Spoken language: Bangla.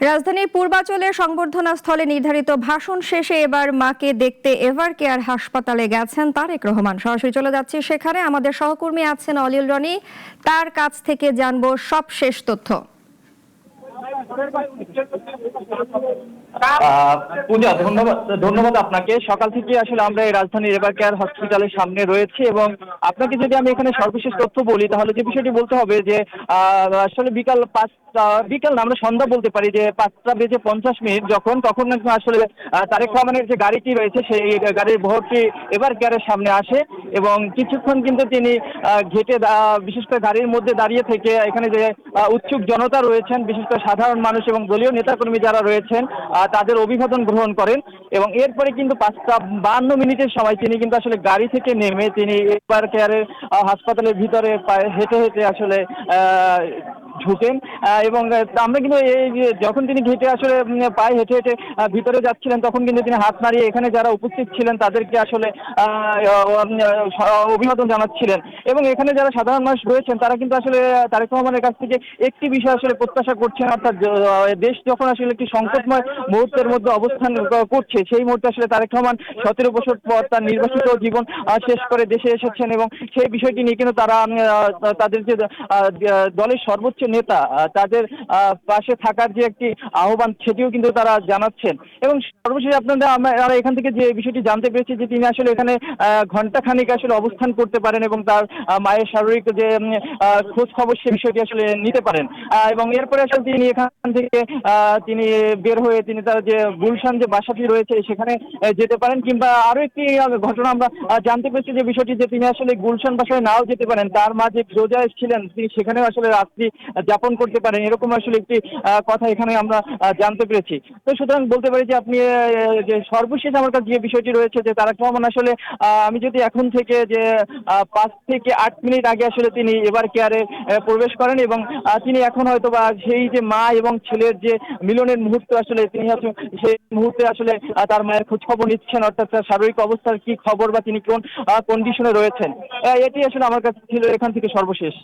রাজধানীর পূর্বাচলে সংবর্ধনা স্থলে নির্ধারিত ভাষণ শেষে এবার মাকে দেখতে এভার কেয়ার হাসপাতালে গেছেন তারেক রহমান। সরাসরি চলে যাচ্ছি সেখানে, আমাদের সহকর্মী আছেন অলিল রনি, তার কাছ থেকে জানবো সব শেষ তথ্য। পূজা, ধন্যবাদ আপনাকে। সকাল থেকে আসলে আমরা এই রাজধানীর এভার কেয়ার হসপিটালের সামনে রয়েছি এবং আপনাকে যদি আমি এখানে সর্বশেষ তথ্য বলি তাহলে যে বিষয়টি বলতে হবে যে আসলে বিকাল না, আমরা সন্ধ্যা বলতে পারি, যে 5:50 তখন আসলে তারেক রহমানের যে গাড়িটি রয়েছে সেই গাড়ির ভোরটি এভার কেয়ারের সামনে আসে এবং কিছুক্ষণ কিন্তু তিনি ঘেটে বিশেষ করে গাড়ির মধ্যে দাঁড়িয়ে থেকে এখানে যে উৎসুক জনতা রয়েছেন, বিশেষ করে সাধারণ মানুষ এবং দলীয় নেতাকর্মী যারা রয়েছেন তাদের অভিবাদন গ্রহণ করেন এবং এরপরে কিন্তু 5:52 সময় তিনি কিন্তু আসলে গাড়ি থেকে নেমে তিনি এভার কেয়ারের হাসপাতালের ভিতরে হেঁটে হেঁটে আসলে ঢুকেন এবং আমরা কিন্তু এই যে যখন তিনি ঘেটে আসলে পায়ে হেঁটে হেঁটে ভিতরে যাচ্ছিলেন তখন কিন্তু তিনি হাত নাড়িয়ে এখানে যারা উপস্থিত ছিলেন তাদেরকে আসলে অভিবাদন জানাচ্ছিলেন এবং এখানে যারা সাধারণ মানুষ রয়েছেন তারা কিন্তু আসলে তারেক রহমানের কাছ থেকে একটি বিষয় আসলে প্রত্যাশা করছেন, অর্থাৎ দেশ যখন আসলে একটি সংকটময় মুহূর্তের মধ্যে অবস্থান করছে সেই মুহূর্তে আসলে তারেক রহমান 17 বছর পর তার নির্বাসিত জীবন শেষ করে দেশে এসেছেন এবং সেই বিষয়টি নিয়ে কিন্তু তারা তাদের যে দলের সর্বোচ্চ নেতা তাদের পাশে থাকার যে একটি আহ্বান সেটিও কিন্তু তারা জানাচ্ছেন এবং সর্বশেষ আমরা এখান থেকে যে বিষয়টি জানতে পেরেছি যে তিনি আসলে এখানে ঘণ্টাখানিক আসলে অবস্থান করতে পারেন এবং তার মায়ের শারীরিক যে খোঁজ খবর সে বিষয়টি আসলে নিতে পারেন এবং এরপরে আসলে তিনি এখান থেকে তিনি বের হয়ে তিনি তার যে গুলশান যে বাসাটি রয়েছে সেখানে যেতে পারেন, কিংবা আরো একটি ঘটনা আমরা জানতে পেরেছি যে বিষয়টি যে তিনি আসলে গুলশান বাসায় নাও যেতে পারেন, তার মা যে রোজা ছিলেন তিনি সেখানেও আসলে রাত্রি যাপন করতে পারেন, এরকম আসলে একটি কথা এখানে আমরা জানতে পেরেছি। তো সুতরাং বলতে পারি যে আপনি যে সর্বশেষ আমার কাছে যে বিষয়টি রয়েছে যে তারেক রহমান আসলে আমি যদি এখন থেকে যে 5 থেকে 8 মিনিট আগে আসলে তিনি এভার কেয়ারে প্রবেশ করেন এবং তিনি এখন হয়তো বা সেই যে মা এবং ছেলের যে মিলনের মুহূর্ত আসলে তিনি সেই মুহূর্তে আসলে তার মায়ের খোঁজ খবর নিচ্ছেন, অর্থাৎ তার শারীরিক অবস্থার কি খবর বা তিনি কোন কন্ডিশনে রয়েছেন, এটি আসলে আমার কাছে ছিল এখান থেকে সর্বশেষ।